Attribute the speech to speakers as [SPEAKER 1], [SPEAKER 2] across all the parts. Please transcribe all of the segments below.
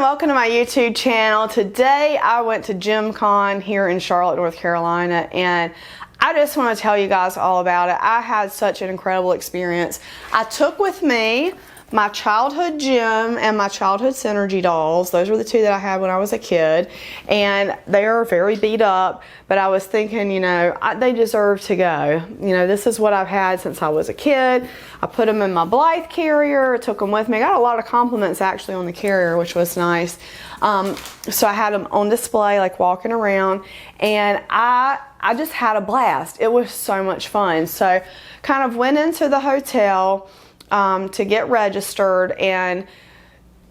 [SPEAKER 1] welcome to my YouTube channel. Today I went to Jem Con here in Charlotte, North Carolina, and I just want to tell you guys all about it. I had such an incredible experience. I took with me my childhood Jem and my childhood Synergy dolls. Those were the two that I had when I was a kid, and they are very beat up, but I was thinking, you know, they deserve to go. You know, this is what I've had since I was a kid. I put them in my Blythe carrier, took them with me. I got a lot of compliments actually on the carrier, which was nice. So I had them on display, like walking around, and I just had a blast. It was so much fun. So kind of went into the hotel to get registered, and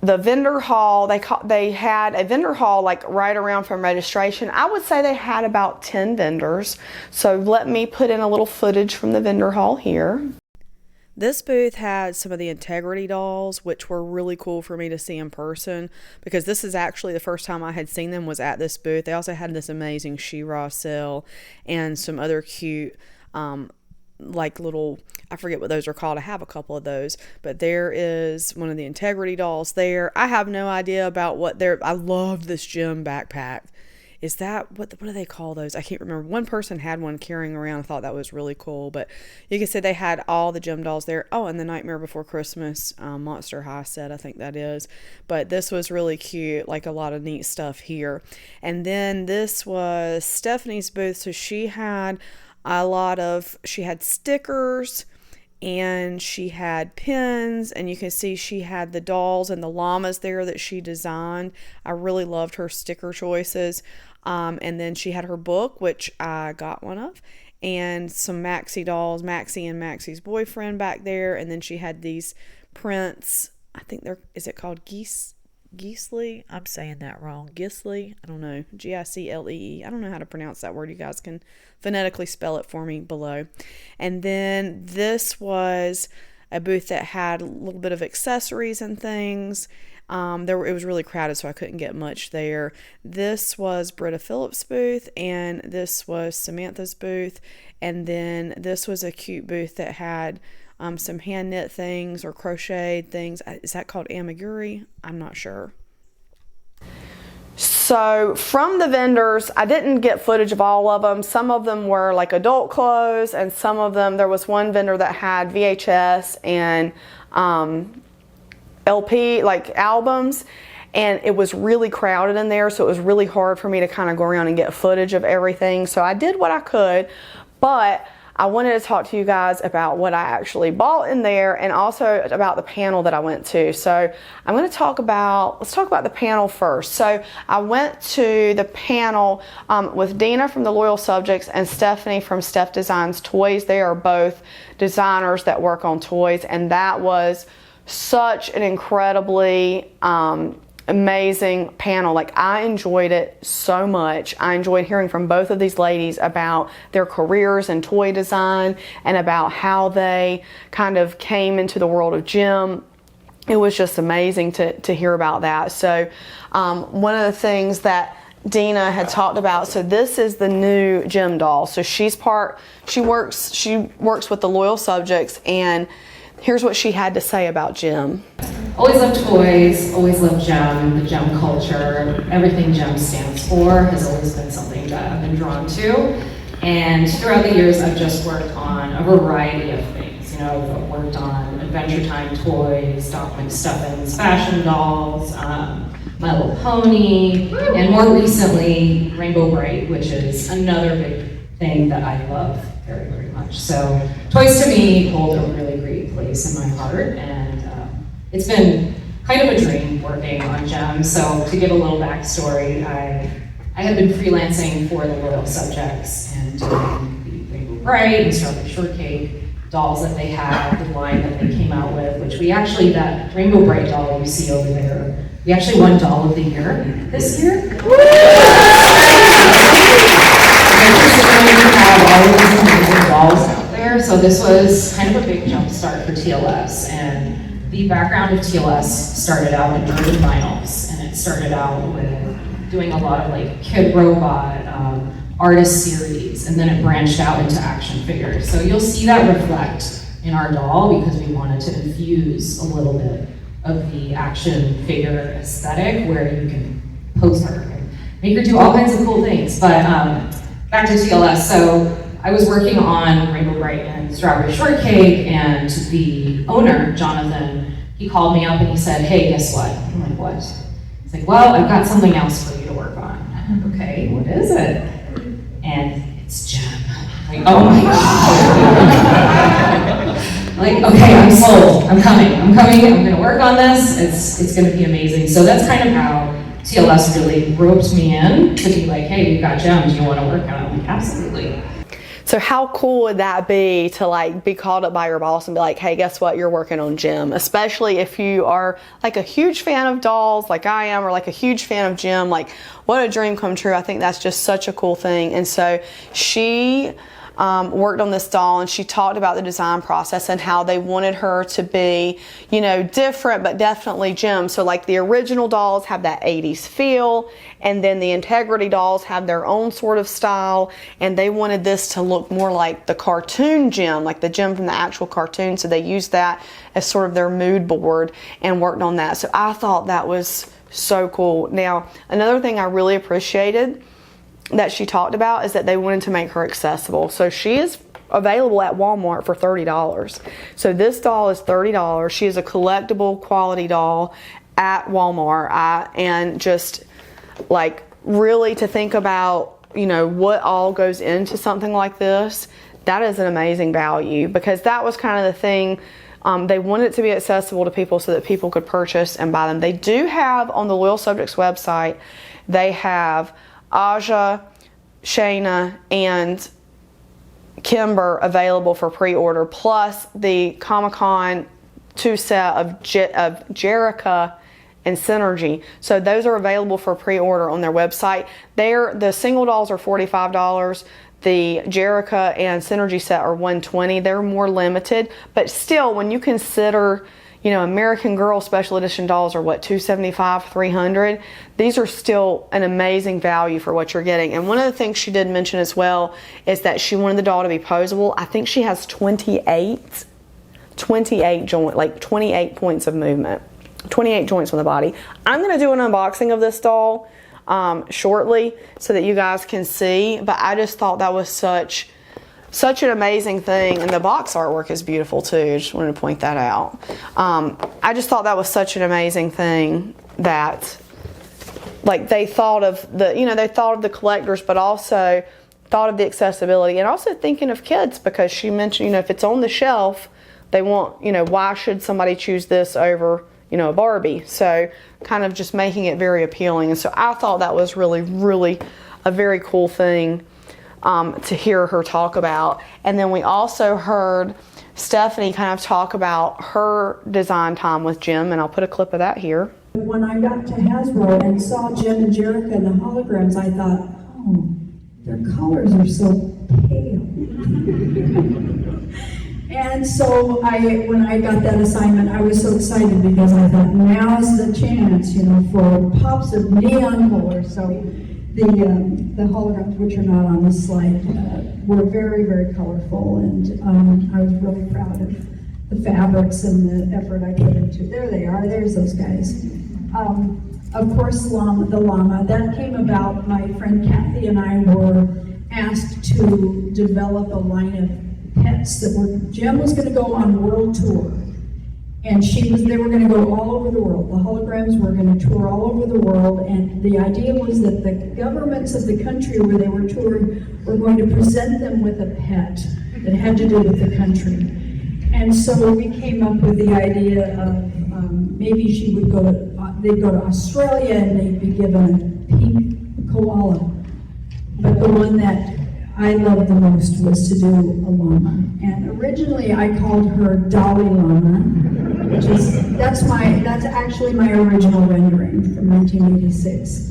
[SPEAKER 1] the vendor hall, they had a vendor hall like right around from registration. I would say they had about 10 vendors. So let me put in a little footage from the vendor hall here. This booth had some of the Integrity dolls, which were really cool for me to see in person, because this is actually the first time I had seen them was at this booth. They also had this amazing She-Ra cell and some other cute like little, I forget what those are called. I have a couple of those, but there is one of the Integrity dolls there. I have no idea about what I love this Jem backpack. Is that, what do they call those? I can't remember. One person had one carrying around. I thought that was really cool, but you can see they had all the Jem dolls there. Oh, and the Nightmare Before Christmas Monster High set, I think that is. But this was really cute, like a lot of neat stuff here. And then this was Stephanie's booth. So she had she had stickers and she had pins, and you can see she had the dolls and the llamas there that she designed. I really loved her sticker choices. And then she had her book, which I got one of, and some Maxie dolls, Maxie and Maxie's boyfriend back there. And then she had these prints. I think is it called Gisli? I'm saying that wrong. Gisli? I don't know. Giclee. I don't know how to pronounce that word. You guys can phonetically spell it for me below. And then this was a booth that had a little bit of accessories and things. It was really crowded, so I couldn't get much there. This was Britta Phillips' booth, and this was Samantha's booth. And then this was a cute booth that had some hand knit things or crocheted things. Is that called amigurumi? I'm not sure. So from the vendors, I didn't get footage of all of them. Some of them were like adult clothes, and some of them, there was one vendor that had VHS and LP, like albums, and it was really crowded in there, so it was really hard for me to kind of go around and get footage of everything. So I did what I could, but I wanted to talk to you guys about what I actually bought in there, and also about the panel that I went to. So I'm going to let's talk about the panel first. So I went to the panel with Dina from the Loyal Subjects and Stephanie from Steph Designs Toys. They are both designers that work on toys, and that was such an incredibly amazing panel. Like, I enjoyed it so much. I enjoyed hearing from both of these ladies about their careers in toy design and about how they kind of came into the world of Jem. It was just amazing to hear about that. So one of the things that Dina had talked about, so this is the new Jem doll. So she works with the Loyal Subjects, and here's what she had to say about Jem.
[SPEAKER 2] Always loved toys, always loved Jem, the Jem culture. Everything Jem stands for has always been something that I've been drawn to. And throughout the years, I've just worked on a variety of things. You know, I've worked on Adventure Time toys, Doc McStuffins, fashion dolls, My Little Pony, and more recently, Rainbow Bright, which is another big thing that I love very, very much. So toys to me hold a really great place in my heart, and it's been kind of a dream working on Jem. So to give a little backstory, I had been freelancing for the Loyal Subjects and doing the Rainbow Bright and Strawberry Shortcake dolls that they had, the line that they came out with, which we actually, that Rainbow Bright doll you see over there, we actually won Doll of the Year this year. Dolls out there, so this was kind of a big jump start for TLS. And the background of TLS started out in urban vinyls, and it started out with doing a lot of like Kid Robot, artist series, and then it branched out into action figures. So you'll see that reflect in our doll, because we wanted to infuse a little bit of the action figure aesthetic where you can pose her and make her do all kinds of cool things. But back to TLS, so I was working on Rainbow Bright and Strawberry Shortcake, and the owner, Jonathan, he called me up and he said, hey, guess what? I'm like, what? He's like, well, I've got something else for you to work on. I'm like, okay, what is it? And it's Jem. I'm like, oh my God. Like, okay, I'm sold. I'm coming, I'm gonna work on this. It's gonna be amazing. So that's kind of how TLS really roped me in to be like, hey, we've got Jem, do you wanna work on it? I'm like, absolutely.
[SPEAKER 1] So how cool would that be to like be called up by your boss and be like, hey, guess what, you're working on Jem, especially if you are like a huge fan of dolls like I am, or like a huge fan of Jem. Like, what a dream come true. I think that's just such a cool thing. And so she worked on this doll, and she talked about the design process and how they wanted her to be, you know, different, but definitely Jem. So like the original dolls have that 80s feel, and then the Integrity dolls have their own sort of style, and they wanted this to look more like the cartoon Jem, like the Jem from the actual cartoon. So they used that as sort of their mood board and worked on that. So I thought that was so cool. Now, another thing I really appreciated that she talked about is that they wanted to make her accessible. So she is available at Walmart for $30. So this doll is $30. She is a collectible quality doll at Walmart. And just like really to think about, you know, what all goes into something like this, that is an amazing value, because that was kind of the thing. They wanted it to be accessible to people so that people could purchase and buy them. They do have on the Loyal Subjects website, they have Aja, Shayna, and Kimber available for pre-order, plus the Comic-Con 2 set of Jerica and Synergy. So those are available for pre-order on their website. The single dolls are $45. The Jerica and Synergy set are $120. They're more limited, but still, when you consider, you know, American Girl special edition dolls are what, $275, $300. These are still an amazing value for what you're getting. And one of the things she did mention as well is that she wanted the doll to be posable. I think she has 28 points of movement, 28 joints on the body. I'm going to do an unboxing of this doll shortly so that you guys can see, but I just thought that was such an amazing thing, and the box artwork is beautiful too. Just wanted to point that out. I just thought that was such an amazing thing that, like, they thought of the collectors, but also thought of the accessibility, and also thinking of kids, because she mentioned, you know, if it's on the shelf, they want, you know, why should somebody choose this over, you know, a Barbie? So kind of just making it very appealing. And so I thought that was really, really a very cool thing to hear her talk about. And then we also heard Stephanie kind of talk about her design time with Jem, and I'll put a clip of that here.
[SPEAKER 3] When I got to Hasbro and saw Jem and Jerica and the holograms, I thought, oh, their colors are so pale. And so when I got that assignment, I was so excited, because I thought, now's the chance, you know, for pops of neon colors. So the holograms, which are not on this slide, were very, very colorful, and I was really proud of the fabrics and the effort I put into. There they are. There's those guys. Of course, the llama. That came about. My friend Kathy and I were asked to develop a line of pets that were. Jem was going to go on world tour. And they were going to go all over the world. The holograms were going to tour all over the world, and the idea was that the governments of the country where they were touring were going to present them with a pet that had to do with the country. And so we came up with the idea of maybe they'd go to Australia and they'd be given a pink koala. But the one that I loved the most was to do a llama. And originally I called her Dolly Llama, that's actually my original rendering from 1986.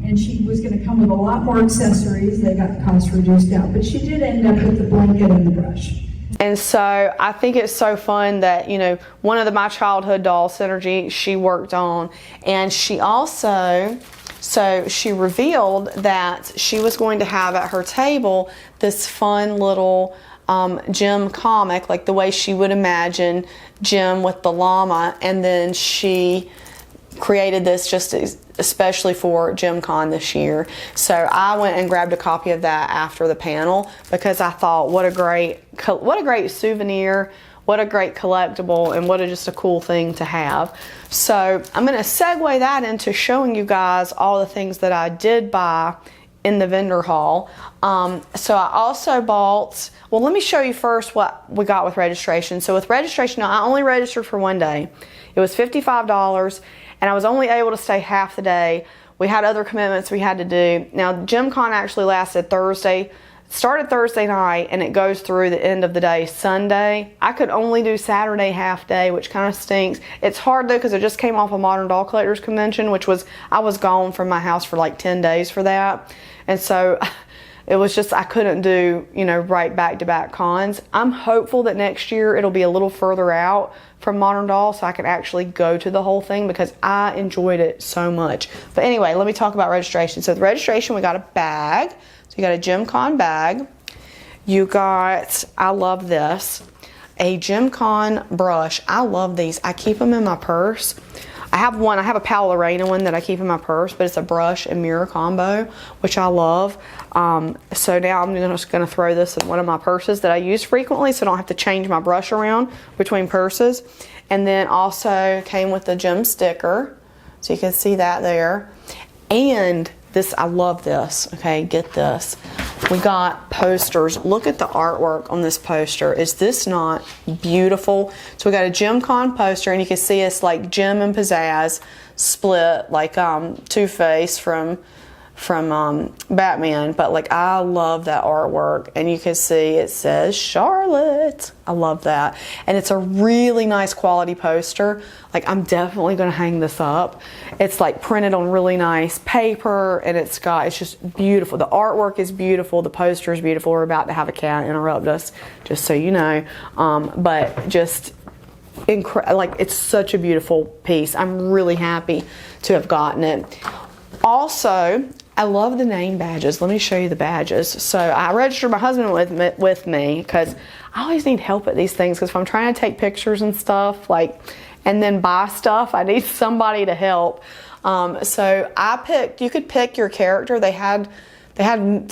[SPEAKER 3] And she was going to come with a lot more accessories. They got cost reduced out, but she did end up with the blanket and the brush.
[SPEAKER 1] And so I think it's so fun that, you know, one of my childhood dolls, Synergy, she worked on, and she also, so she revealed that she was going to have at her table this fun little Jem comic, like the way she would imagine Jem with the llama, and then she created this just especially for Jem Con this year. So I went and grabbed a copy of that after the panel because I thought, what a great souvenir, what a great collectible, and what just a cool thing to have. So I'm going to segue that into showing you guys all the things that I did buy in the vendor hall. So I also bought, well, let me show you first what we got with registration. So with registration, I only registered for one day. It was $55, and I was only able to stay half the day. We had other commitments we had to do. Now, JemCon actually lasted Thursday, started Thursday night, and it goes through the end of the day, Sunday. I could only do Saturday half day, which kind of stinks. It's hard though, because I just came off a Modern Doll Collectors Convention, which was, I was gone from my house for like 10 days for that. And so it was just, I couldn't do, you know, right back-to-back cons. I'm hopeful that next year it'll be a little further out from Modern Doll so I can actually go to the whole thing because I enjoyed it so much. But anyway, let me talk about registration. So the registration, we got a bag. So you got a JemCon bag. You got, I love this, a JemCon brush. I love these. I keep them in my purse. I have a Palo Lorena one that I keep in my purse, but it's a brush and mirror combo, which I love. So now I'm just going to throw this in one of my purses that I use frequently so I don't have to change my brush around between purses. And then also came with the Jem sticker, so you can see that there. And this, I love this, okay, get this. We got posters. Look at the artwork on this poster. Is this not beautiful? So we got a JemCon poster, and you can see it's like Jem and Pizzazz split, like Two-Face from Batman. But like, I love that artwork, and you can see it says Charlotte. I love that, and it's a really nice quality poster. Like, I'm definitely gonna hang this up. It's like printed on really nice paper, and it's just beautiful. The artwork is beautiful. The poster is beautiful. We're about to have a cat interrupt us, just so you know. But just like, it's such a beautiful piece. I'm really happy to have gotten it. Also, I love the name badges. Let me show you the badges. So I registered my husband with me because I always need help at these things, because if I'm trying to take pictures and stuff, like, and then buy stuff, I need somebody to help. So you could pick your character. They had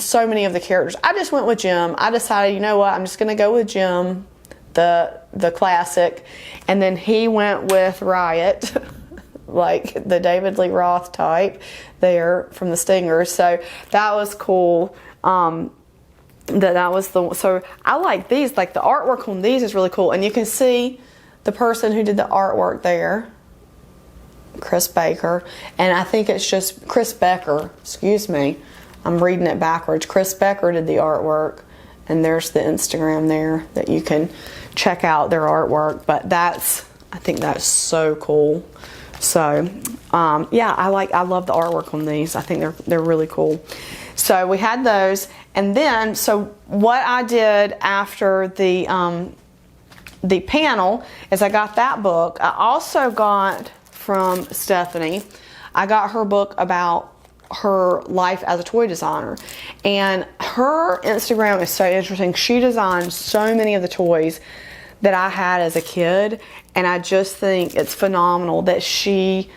[SPEAKER 1] so many of the characters. I just went with Jem. I decided, you know what, I'm just gonna go with Jem, the classic. And then he went with Riot, like the David Lee Roth type there from the Stingers. So that was cool. So I like these, like the artwork on these is really cool. And you can see the person who did the artwork there, Chris Baker. And I think it's just Chris Becker, excuse me. I'm reading it backwards. Chris Becker did the artwork. And there's the Instagram there that you can check out their artwork. But I think that's so cool. So yeah, I love the artwork on these. I think they're really cool. So we had those, and then so what I did after the panel is I got that book. I also got from Stephanie, I got her book about her life as a toy designer, and her Instagram is so interesting. She designed so many of the toys that I had as a kid, and I just think it's phenomenal that she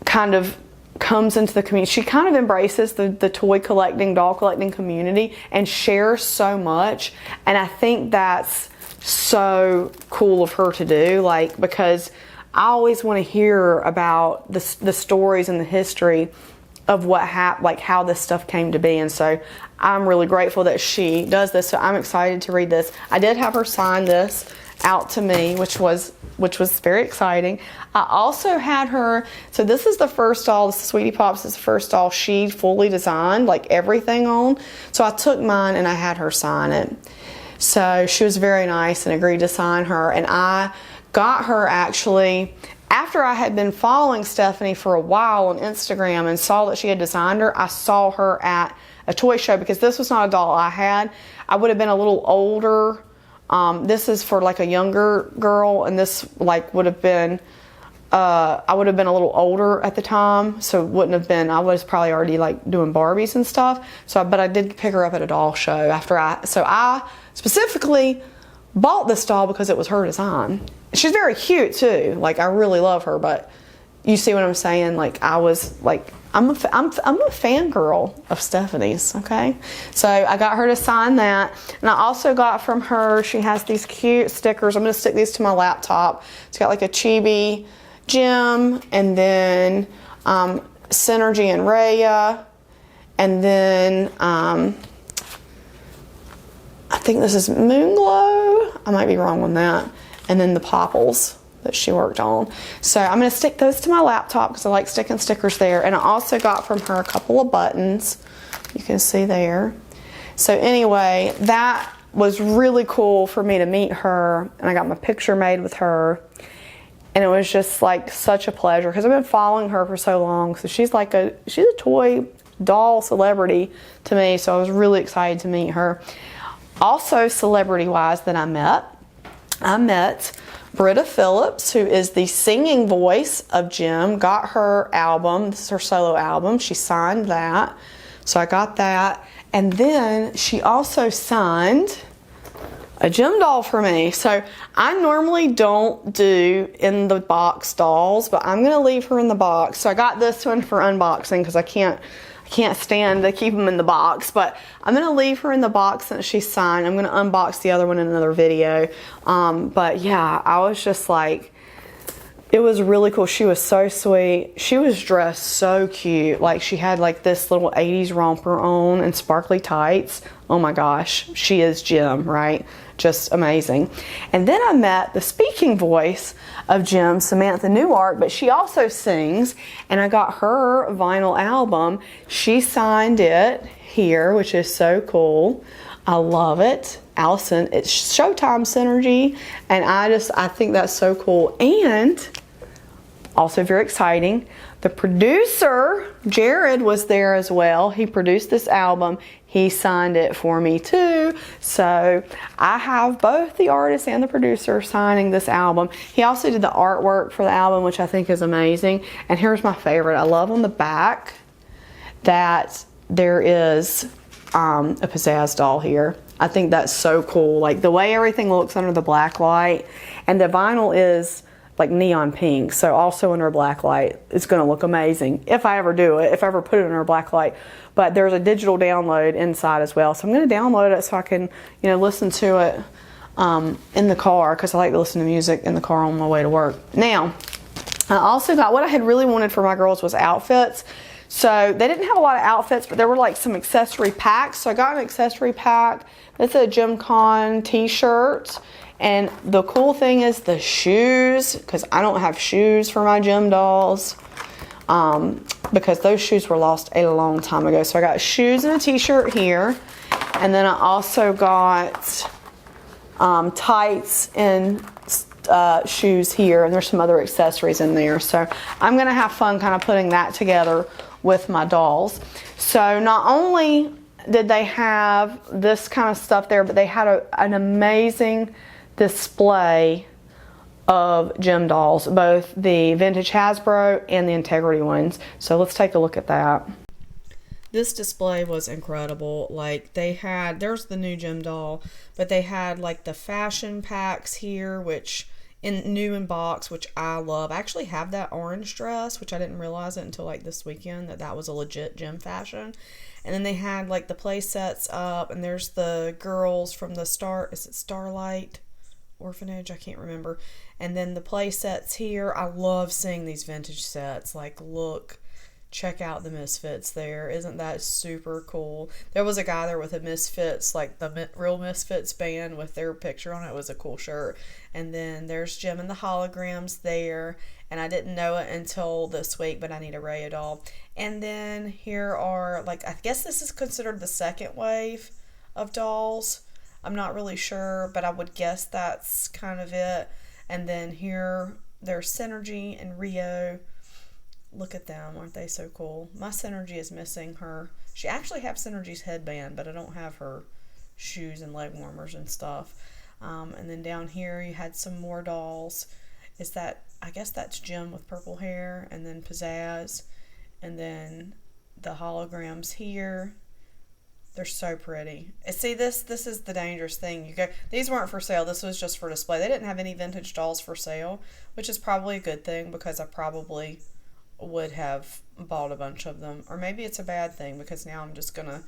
[SPEAKER 1] kind of comes into the community. She kind of embraces the toy collecting, doll collecting community and shares so much, and I think that's so cool of her to do, like, because I always want to hear about the stories and the history of what happened, like how this stuff came to be. And so I'm really grateful that she does this. So I'm excited to read this. I did have her sign this out to me, which was very exciting. I also had her, so this is the first doll, this is Sweetie Pops, is the first doll she fully designed, like everything on. So I took mine and I had her sign it. So she was very nice and agreed to sign her. And I got her actually after I had been following Stephanie for a while on Instagram and saw that she had designed her. I saw her at a toy show because this was not a doll I had. I would have been a little older. This is for like a younger girl, and this like would have been I would have been a little older at the time, so it wouldn't have been, I was probably already like doing Barbies and stuff. But I did pick her up at a doll show so I specifically bought this doll because it was her design. She's very cute too. Like, I really love her, but you see what I'm saying? Like, I was like, I'm a fangirl of Stephanie's, okay? So I got her to sign that. And I also got from her, she has these cute stickers. I'm going to stick these to my laptop. It's got like a chibi Jem, and then Synergy and Raya, and then I think this is Moonglow. I might be wrong on that. And then the Popples that she worked on. So I'm going to stick those to my laptop because I like sticking stickers there. And I also got from her a couple of buttons. You can see there. So anyway, that was really cool for me to meet her. And I got my picture made with her. And it was just like such a pleasure because I've been following her for so long. So she's a toy doll celebrity to me. So I was really excited to meet her. Also, celebrity-wise that I met Britta Phillips, who is the singing voice of Jem. Got her album. This is her solo album. She signed that. So I got that. And then she also signed a Jem doll for me. So I normally don't do in the box dolls, but I'm going to leave her in the box. So I got this one for unboxing because I can't stand to keep them in the box, but I'm going to leave her in the box since she's signed. I'm going to unbox the other one in another video. But yeah, I was just like, it was really cool. She was so sweet. She was dressed so cute. Like, she had like this little 80s romper on and sparkly tights. Oh my gosh, she is Jem, right? Just amazing. And then I met the speaking voice of Jem, Samantha Newart, but she also sings, and I got her vinyl album. She signed it here, which is so cool. I love it. Allison, it's Showtime Synergy, and I think that's so cool. And also very exciting, the producer, Jared, was there as well. He produced this album. He signed it for me too. So I have both the artist and the producer signing this album. He also did the artwork for the album, which I think is amazing. And here's my favorite. I love on the back that there is a pizzazz doll here. I think that's so cool. Like, the way everything looks under the black light, and the vinyl is like neon pink, so also under a black light, it's going to look amazing if I ever do it, if I ever put it under a black light. But there's a digital download inside as well, so I'm going to download it so I can, listen to it in the car, because I like to listen to music in the car on my way to work. Now, I also got, what I had really wanted for my girls was outfits. So they didn't have a lot of outfits, but there were like some accessory packs. So I got an accessory pack. It's a Jem Con t-shirt. And the cool thing is the shoes, because I don't have shoes for my Jem dolls, because those shoes were lost a long time ago. So I got shoes and a t-shirt here. And then I also got tights and shoes here. And there's some other accessories in there. So I'm going to have fun kind of putting that together with my dolls. So not only did they have this kind of stuff there, but they had an amazing display of Jem dolls, both the vintage Hasbro and the Integrity ones. So let's take a look at that. This display was incredible. Like, there's the new Jem doll, but they had like the fashion packs here, which new in box, which I love. I actually have that orange dress, which I didn't realize it until like this weekend, that was a legit Jem fashion. And then they had like the play sets up, and there's the girls from the Starlight Orphanage? I can't remember. And then the play sets here. I love seeing these vintage sets. Like, look, check out the Misfits there. Isn't that super cool? There was a guy there with a Misfits, like the real Misfits band with their picture on it. It was a cool shirt. And then there's Jem and the holograms there. And I didn't know it until this week, but I need a Raya doll. And then here are, like, I guess this is considered the second wave of dolls. I'm not really sure, but I would guess that's kind of it. And then here, there's Synergy and Rio. Look at them. Aren't they so cool? My Synergy is missing her. She actually has Synergy's headband, but I don't have her shoes and leg warmers and stuff. And then down here, you had some more dolls. Is that I guess that's Jem with purple hair, and then Pizzazz, and then the holograms here. They're so pretty. And see, this is the dangerous thing. These weren't for sale. This was just for display. They didn't have any vintage dolls for sale, which is probably a good thing because I probably would have bought a bunch of them. Or maybe it's a bad thing because now I'm just going to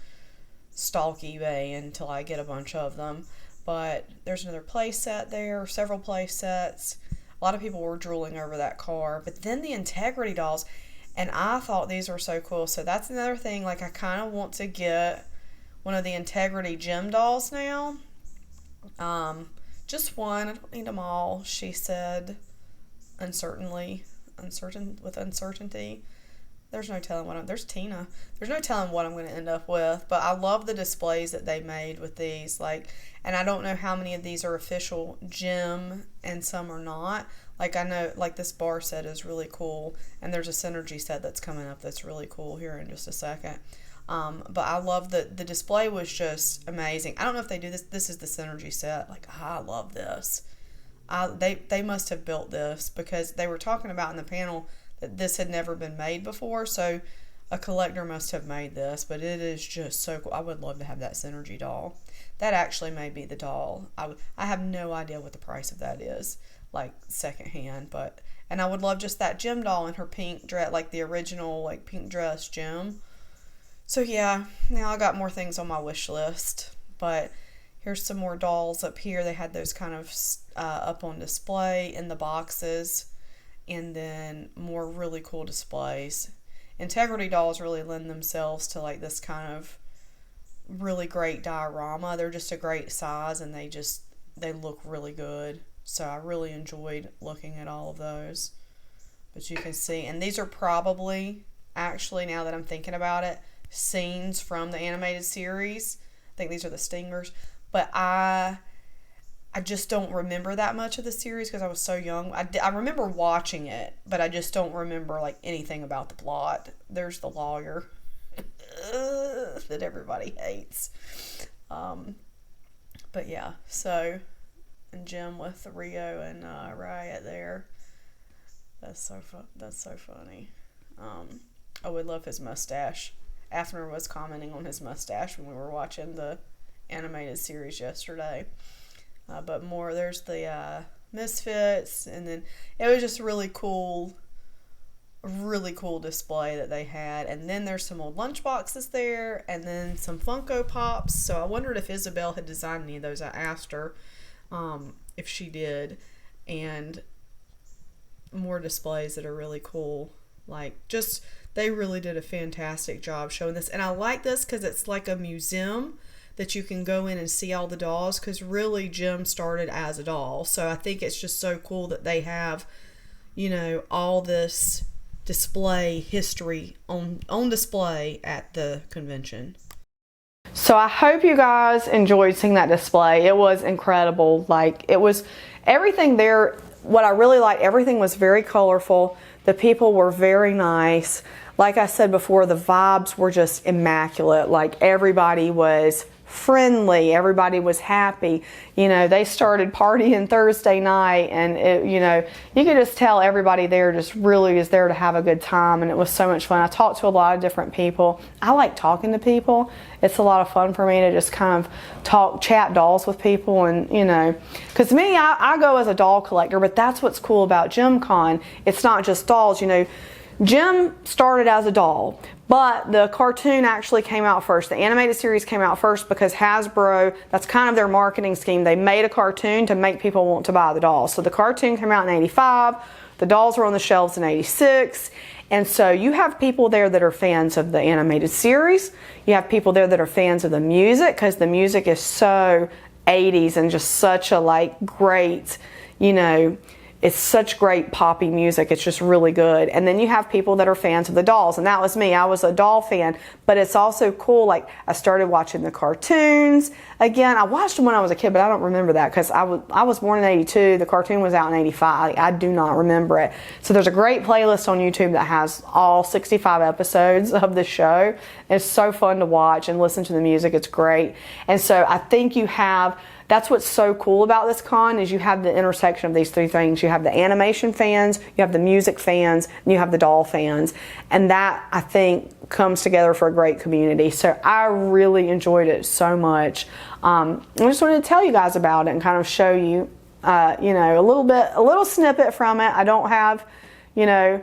[SPEAKER 1] stalk eBay until I get a bunch of them. But there's another play set there, several play sets. A lot of people were drooling over that car. But then the Integrity dolls, and I thought these were so cool. So that's another thing. Like, I kind of want to get one of the Integrity Jem dolls now. Just one. I don't need them all, she said. Uncertain with uncertainty. There's no telling there's Tina. There's no telling what I'm going to end up with. But I love the displays that they made with these. Like, and I don't know how many of these are official Jem and some are not. Like, I know, like, this bar set is really cool. And there's a Synergy set that's coming up that's really cool here in just a second. But I love the display was just amazing. I don't know if they do this. This is the Synergy set. Like, I love this. They must have built this because they were talking about in the panel that this had never been made before. So a collector must have made this, but it is just so cool. I would love to have that Synergy doll. That actually may be the doll. I have no idea what the price of that is, like secondhand, and I would love just that Jem doll in her pink dress, like the original, like pink dress Jem. So yeah, now I got more things on my wish list, but here's some more dolls up here. They had those kind of up on display in the boxes, and then more really cool displays. Integrity dolls really lend themselves to like this kind of really great diorama. They're just a great size, and they look really good. So I really enjoyed looking at all of those. But you can see, and these are probably, actually now that I'm thinking about it, scenes from the animated series. I think these are the Stingers, but I just don't remember that much of the series because I was so young. I remember watching it, but I just don't remember like anything about the plot. There's the lawyer that everybody hates. But yeah, so, and Jem with Rio and Riot there. That's so funny. I would love his mustache. Afner was commenting on his mustache when we were watching the animated series yesterday. But more, there's the Misfits, and then it was just really cool display that they had. And then there's some old lunchboxes there, and then some Funko Pops. So I wondered if Isabel had designed any of those. I asked her if she did, and more displays that are really cool. Like, just, they really did a fantastic job showing this. And I like this because it's like a museum that you can go in and see all the dolls, because really Jem started as a doll. So I think it's just so cool that they have, you know, all this display history on display at the convention. So I hope you guys enjoyed seeing that display. It was incredible. Like, it was everything there. What I really liked, everything was very colorful. The people were very nice. Like I said before, the vibes were just immaculate. Like, everybody was friendly, everybody was happy. You know, they started partying Thursday night, and it, you know, you could just tell everybody there just really is there to have a good time, and it was so much fun. I talked to a lot of different people. I like talking to people. It's a lot of fun for me to just kind of chat dolls with people, and you know, because me, I go as a doll collector, but that's what's cool about JemCon. It's not just dolls, you know. Jem started as a doll, but the cartoon actually came out first. The animated series came out first because Hasbro, that's kind of their marketing scheme. They made a cartoon to make people want to buy the dolls. So the cartoon came out in '85. The dolls were on the shelves in '86. And so you have people there that are fans of the animated series. You have people there that are fans of the music, because the music is so 80s and just such a like great, you know, it's such great poppy music. It's just really good. And then you have people that are fans of the dolls, and that was me. I was a doll fan, but it's also cool. Like, I started watching the cartoons again. I watched them when I was a kid, but I don't remember that because I was born in '82. The cartoon was out in '85. I do not remember it. So there's a great playlist on YouTube that has all 65 episodes of the show. It's so fun to watch and listen to the music. It's great. And so I think you have that's what's so cool about this con, is you have the intersection of these three things. You have the animation fans, you have the music fans, and you have the doll fans. And that, I think, comes together for a great community. So I really enjoyed it so much. I just wanted to tell you guys about it and kind of show you, you know, a little snippet from it. I don't have, you know,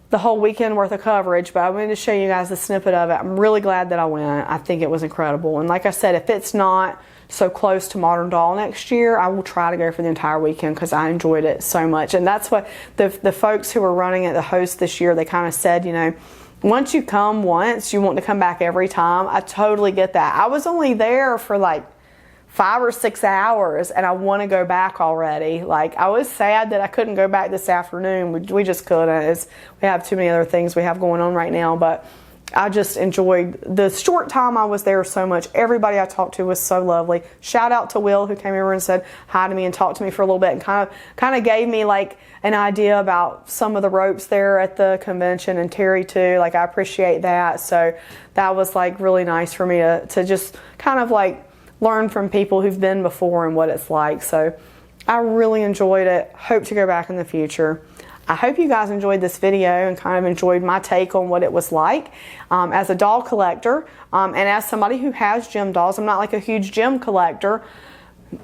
[SPEAKER 1] the whole weekend worth of coverage, but I wanted to show you guys a snippet of it. I'm really glad that I went. I think it was incredible. And like I said, if it's not so close to Modern Doll next year, I will try to go for the entire weekend because I enjoyed it so much. And that's what the folks who were running it, the hosts this year, they kind of said, you know, once you come once, you want to come back every time. I totally get that. I was only there for like 5 or 6 hours and I want to go back already. Like, I was sad that I couldn't go back this afternoon. We just couldn't. We have too many other things we have going on right now, but I just enjoyed the short time I was there so much. Everybody I talked to was so lovely. Shout out to Will, who came over and said hi to me and talked to me for a little bit and kind of gave me like an idea about some of the ropes there at the convention, and Terry too. Like, I appreciate that. So that was like really nice for me to just kind of like learn from people who've been before and what it's like. So I really enjoyed it. Hope to go back in the future. I hope you guys enjoyed this video and kind of enjoyed my take on what it was like as a doll collector, and as somebody who has Jem dolls. I'm not like a huge Jem collector.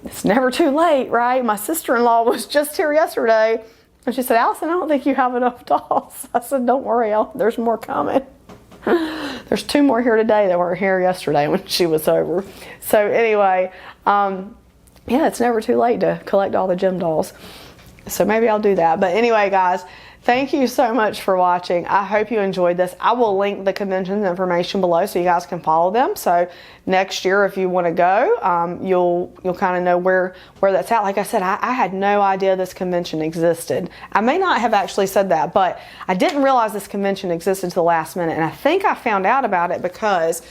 [SPEAKER 1] It's never too late, right? My sister-in-law was just here yesterday and she said, Allison, I don't think you have enough dolls. I said, don't worry, there's more coming. There's 2 more here today that weren't here yesterday when she was over. So anyway, yeah, it's never too late to collect all the Jem dolls. So maybe I'll do that. But anyway, guys, thank you so much for watching. I hope you enjoyed this. I will link the convention information below so you guys can follow them. So next year, if you want to go, you'll kind of know where that's at. Like I said, I had no idea this convention existed. I may not have actually said that, but I didn't realize this convention existed to the last minute. And I think I found out about it because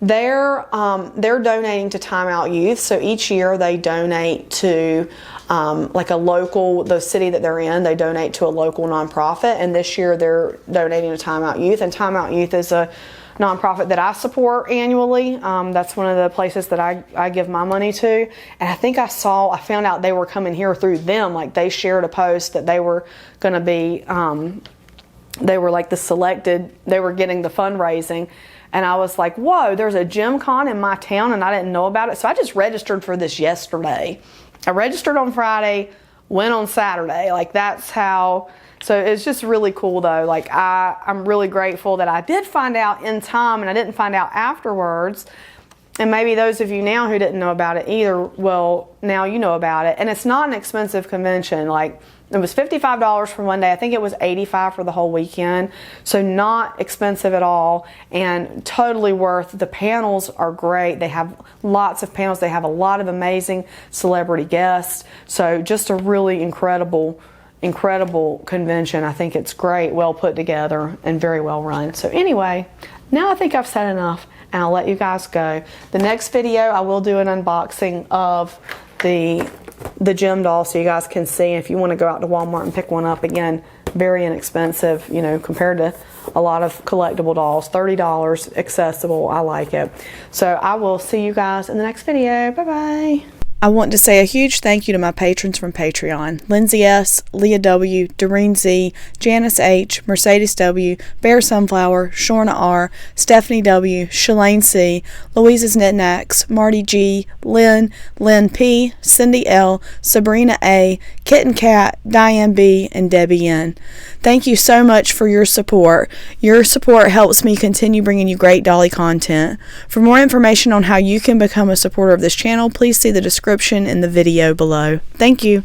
[SPEAKER 1] they're donating to Time Out Youth. So each year they donate to like a local, the city that they're in, they donate to a local nonprofit. And this year they're donating to Time Out Youth. And Time Out Youth is a nonprofit that I support annually. That's one of the places that I give my money to. And I think I found out they were coming here through them. Like, they shared a post that they were going to be, they were like they were getting the fundraising. And I was like, whoa, there's a JemCon in my town and I didn't know about it. So I just registered for this yesterday. I registered on Friday, went on Saturday. Like, that's how, so it's just really cool though. Like, I'm really grateful that I did find out in time and I didn't find out afterwards. And maybe those of you now who didn't know about it either, well, now you know about it. And it's not an expensive convention. Like, it was $55 for one day. I think it was $85 for the whole weekend. So not expensive at all and totally worth. The panels are great. They have lots of panels. They have a lot of amazing celebrity guests. So just a really incredible convention. I think it's great, well put together, and very well run. So anyway, now I think I've said enough and I'll let you guys go. The next video, I will do an unboxing of the Jem doll so you guys can see. If you want to go out to Walmart and pick one up, again, very inexpensive, you know, compared to a lot of collectible dolls. $30, accessible. I like it. So I will see you guys in the next video. Bye bye. I want to say a huge thank you to my patrons from Patreon: Lindsay S., Leah W., Doreen Z., Janice H., Mercedes W., Bear Sunflower, Shorna R., Stephanie W., Shalane C., Louisa's Knickknacks, Marty G., Lynn P., Cindy L., Sabrina A., Kitten Cat, Diane B., and Debbie N. Thank you so much for your support. Your support helps me continue bringing you great dolly content. For more information on how you can become a supporter of this channel, please see the description in the video below. Thank you.